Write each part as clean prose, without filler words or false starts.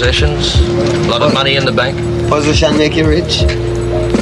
Possessions, a lot of money in the bank. Position make you rich?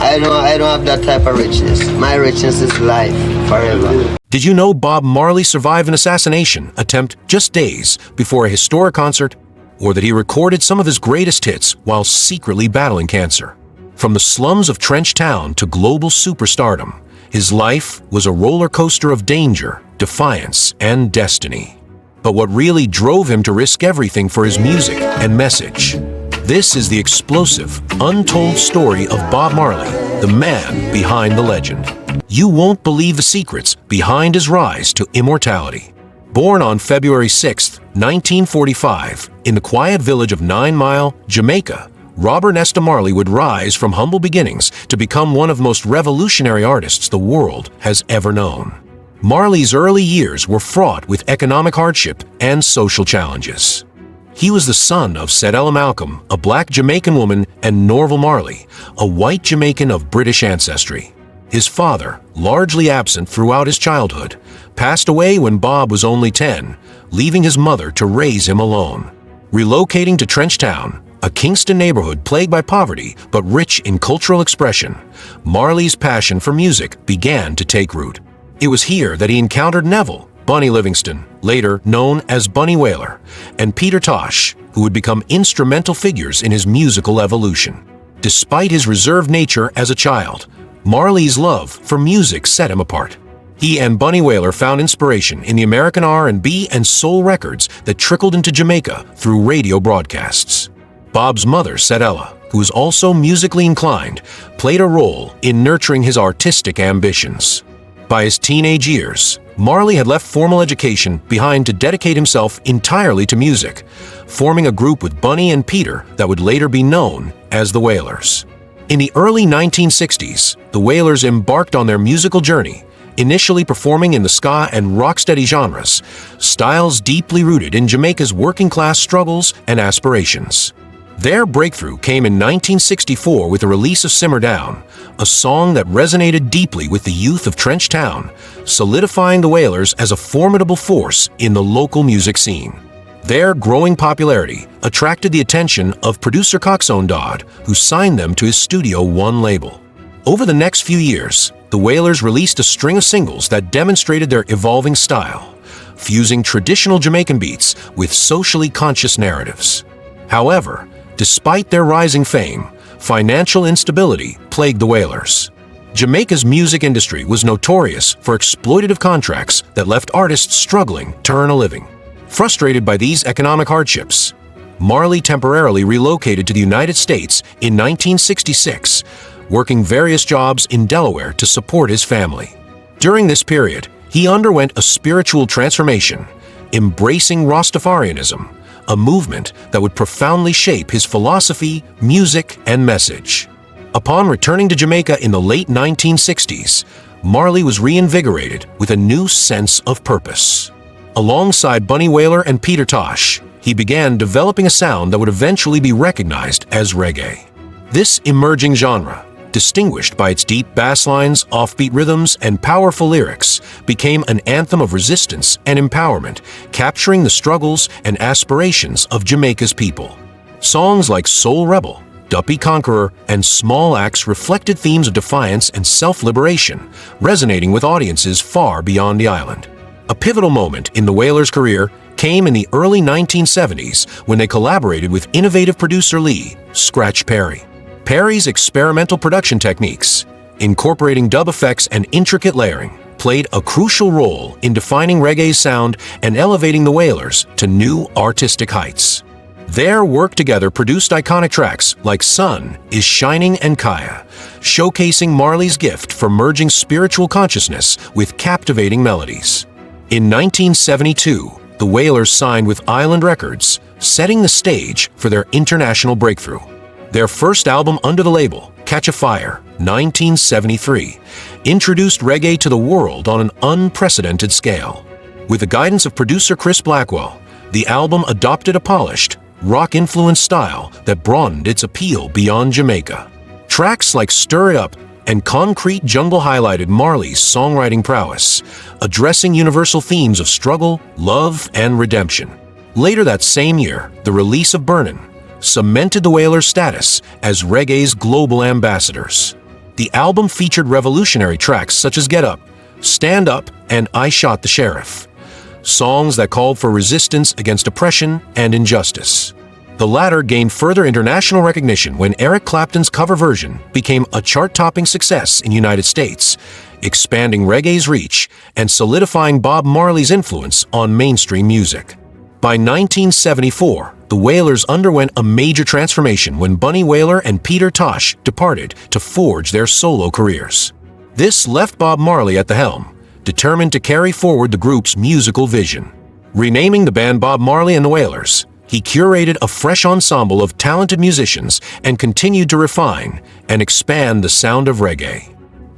I don't have that type of richness. My richness is life, forever. Did you know Bob Marley survived an assassination attempt just days before a historic concert? Or that he recorded some of his greatest hits while secretly battling cancer? From the slums of Trench Town to global superstardom, his life was a roller coaster of danger, defiance, and destiny. But what really drove him to risk everything for his music and message? This is the explosive, untold story of Bob Marley, the man behind the legend. You won't believe the secrets behind his rise to immortality. Born on February 6, 1945, in the quiet village of 9 Mile, Jamaica, Robert Nesta Marley would rise from humble beginnings to become one of the most revolutionary artists the world has ever known. Marley's early years were fraught with economic hardship and social challenges. He was the son of Cedella Malcolm, a black Jamaican woman, and Norval Marley, a white Jamaican of British ancestry. His father, largely absent throughout his childhood, passed away when Bob was only 10, leaving his mother to raise him alone. Relocating to Trench Town, a Kingston neighborhood plagued by poverty but rich in cultural expression, Marley's passion for music began to take root. It was here that he encountered Neville, Bunny Livingston, later known as Bunny Wailer, and Peter Tosh, who would become instrumental figures in his musical evolution. Despite his reserved nature as a child, Marley's love for music set him apart. He and Bunny Wailer found inspiration in the American R&B and soul records that trickled into Jamaica through radio broadcasts. Bob's mother, Cedella, who was also musically inclined, played a role in nurturing his artistic ambitions. By his teenage years, Marley had left formal education behind to dedicate himself entirely to music, forming a group with Bunny and Peter that would later be known as the Wailers. In the early 1960s, the Wailers embarked on their musical journey, initially performing in the ska and rocksteady genres, styles deeply rooted in Jamaica's working-class struggles and aspirations. Their breakthrough came in 1964 with the release of Simmer Down, a song that resonated deeply with the youth of Trench Town, solidifying the Wailers as a formidable force in the local music scene. Their growing popularity attracted the attention of producer Coxsone Dodd, who signed them to his Studio One label. Over the next few years, the Wailers released a string of singles that demonstrated their evolving style, fusing traditional Jamaican beats with socially conscious narratives. However, despite their rising fame, financial instability plagued the Wailers. Jamaica's music industry was notorious for exploitative contracts that left artists struggling to earn a living. Frustrated by these economic hardships, Marley temporarily relocated to the United States in 1966, working various jobs in Delaware to support his family. During this period, he underwent a spiritual transformation, embracing Rastafarianism, a movement that would profoundly shape his philosophy, music, and message. Upon returning to Jamaica in the late 1960s, Marley was reinvigorated with a new sense of purpose. Alongside Bunny Wailer and Peter Tosh, he began developing a sound that would eventually be recognized as reggae. This emerging genre, distinguished by its deep bass lines, offbeat rhythms, and powerful lyrics, became an anthem of resistance and empowerment, capturing the struggles and aspirations of Jamaica's people. Songs like Soul Rebel, Duppy Conqueror, and Small Axe reflected themes of defiance and self-liberation, resonating with audiences far beyond the island. A pivotal moment in the Wailers' career came in the early 1970s when they collaborated with innovative producer Lee "Scratch" Perry. Perry's experimental production techniques, incorporating dub effects and intricate layering, played a crucial role in defining reggae's sound and elevating the Wailers to new artistic heights. Their work together produced iconic tracks like Sun is Shining and Kaya, showcasing Marley's gift for merging spiritual consciousness with captivating melodies. In 1972, the Wailers signed with Island Records, setting the stage for their international breakthrough. Their first album under the label, Catch a Fire, 1973, introduced reggae to the world on an unprecedented scale. With the guidance of producer Chris Blackwell, the album adopted a polished, rock-influenced style that broadened its appeal beyond Jamaica. Tracks like Stir It Up and Concrete Jungle highlighted Marley's songwriting prowess, addressing universal themes of struggle, love, and redemption. Later that same year, the release of Burnin', cemented the Wailers' status as reggae's global ambassadors. The album featured revolutionary tracks such as Get Up, Stand Up, and I Shot the Sheriff, songs that called for resistance against oppression and injustice. The latter gained further international recognition when Eric Clapton's cover version became a chart-topping success in the United States, expanding reggae's reach and solidifying Bob Marley's influence on mainstream music. By 1974, the Wailers underwent a major transformation when Bunny Wailer and Peter Tosh departed to forge their solo careers. This left Bob Marley at the helm, determined to carry forward the group's musical vision. Renaming the band Bob Marley and the Wailers, he curated a fresh ensemble of talented musicians and continued to refine and expand the sound of reggae.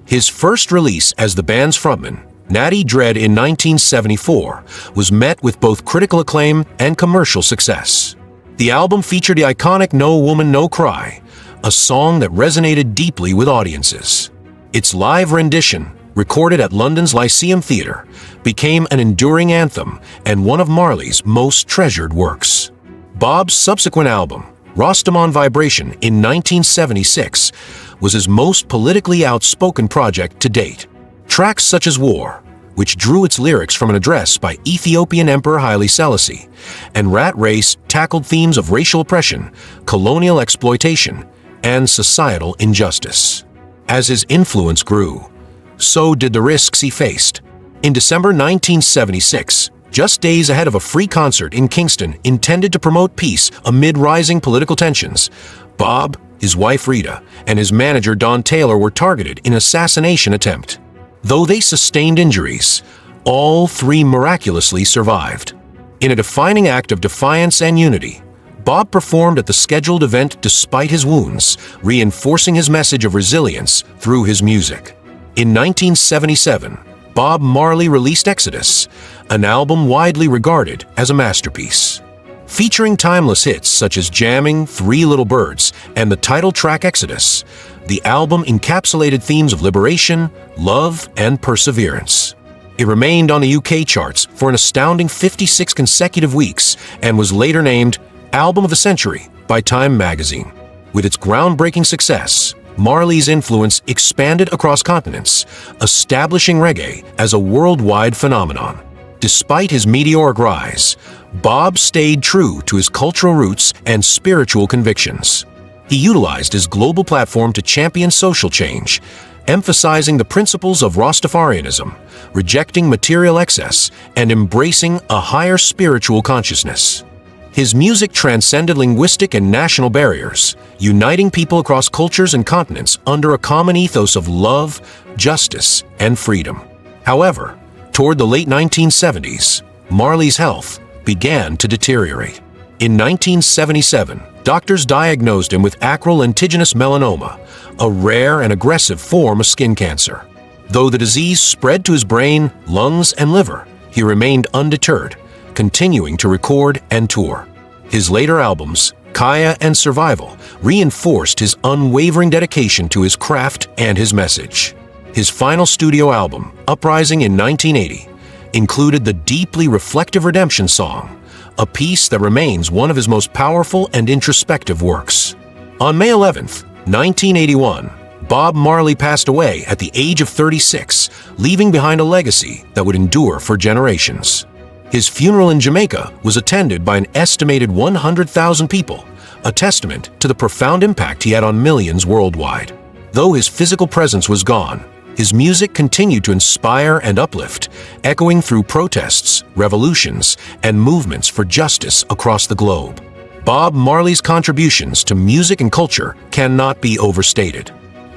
His first release as the band's frontman, Natty Dread in 1974, was met with both critical acclaim and commercial success. The album featured the iconic No Woman No Cry, a song that resonated deeply with audiences. Its live rendition, recorded at London's Lyceum Theatre, became an enduring anthem and one of Marley's most treasured works. Bob's subsequent album, Rastaman Vibration in 1976, was his most politically outspoken project to date. Tracks such as War, which drew its lyrics from an address by Ethiopian Emperor Haile Selassie, and Rat Race tackled themes of racial oppression, colonial exploitation, and societal injustice. As his influence grew, so did the risks he faced. In December 1976, just days ahead of a free concert in Kingston intended to promote peace amid rising political tensions, Bob, his wife Rita, and his manager Don Taylor were targeted in an assassination attempt. Though they sustained injuries, all three miraculously survived. In a defining act of defiance and unity, Bob performed at the scheduled event despite his wounds, reinforcing his message of resilience through his music. In 1977, Bob Marley released Exodus, an album widely regarded as a masterpiece. Featuring timeless hits such as Jamming, Three Little Birds, and the title track Exodus, the album encapsulated themes of liberation, love, and perseverance. It remained on the UK charts for an astounding 56 consecutive weeks and was later named Album of the Century by Time magazine. With its groundbreaking success, Marley's influence expanded across continents, establishing reggae as a worldwide phenomenon. Despite his meteoric rise, Bob stayed true to his cultural roots and spiritual convictions. He utilized his global platform to champion social change, emphasizing the principles of Rastafarianism, rejecting material excess, and embracing a higher spiritual consciousness. His music transcended linguistic and national barriers, uniting people across cultures and continents under a common ethos of love, justice, and freedom. However, toward the late 1970s, Marley's health began to deteriorate. In 1977, doctors diagnosed him with acral lentiginous melanoma, a rare and aggressive form of skin cancer. Though the disease spread to his brain, lungs, and liver, he remained undeterred, continuing to record and tour. His later albums, Kaya and Survival, reinforced his unwavering dedication to his craft and his message. His final studio album, Uprising in 1980, included the deeply reflective Redemption song, a piece that remains one of his most powerful and introspective works. On May 11, 1981, Bob Marley passed away at the age of 36, leaving behind a legacy that would endure for generations. His funeral in Jamaica was attended by an estimated 100,000 people, a testament to the profound impact he had on millions worldwide. Though his physical presence was gone, his music continued to inspire and uplift, echoing through protests, revolutions, and movements for justice across the globe. Bob Marley's contributions to music and culture cannot be overstated.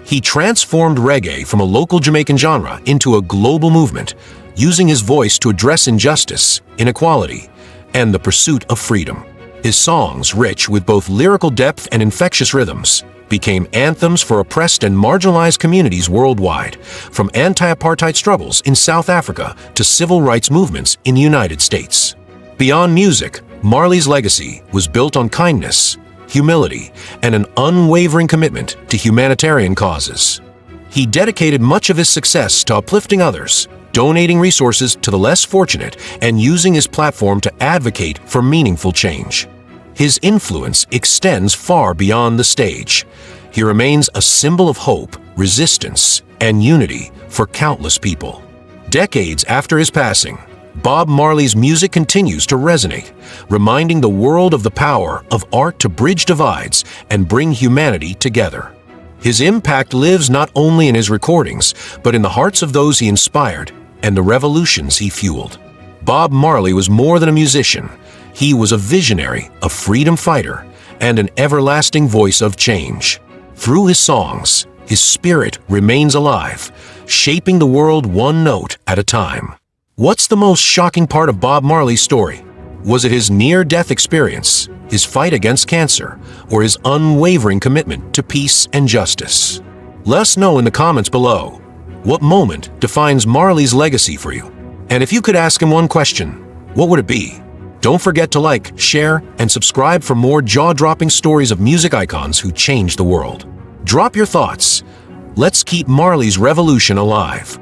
He transformed reggae from a local Jamaican genre into a global movement, using his voice to address injustice, inequality, and the pursuit of freedom. His songs, rich with both lyrical depth and infectious rhythms, became anthems for oppressed and marginalized communities worldwide, from anti-apartheid struggles in South Africa to civil rights movements in the United States. Beyond music, Marley's legacy was built on kindness, humility, and an unwavering commitment to humanitarian causes. He dedicated much of his success to uplifting others, donating resources to the less fortunate, and using his platform to advocate for meaningful change. his influence extends far beyond the stage. He remains a symbol of hope, resistance, and unity for countless people. Decades after his passing, Bob Marley's music continues to resonate, reminding the world of the power of art to bridge divides and bring humanity together. His impact lives not only in his recordings, but in the hearts of those he inspired and the revolutions he fueled. Bob Marley was more than a musician. He was a visionary, a freedom fighter, and an everlasting voice of change. Through his songs, his spirit remains alive, shaping the world one note at a time. What's the most shocking part of Bob Marley's story? Was it his near-death experience, his fight against cancer, or his unwavering commitment to peace and justice? Let us know in the comments below. What moment defines Marley's legacy for you? And if you could ask him one question, what would it be? Don't forget to like, share, and subscribe for more jaw-dropping stories of music icons who changed the world. Drop your thoughts. Let's keep Marley's revolution alive.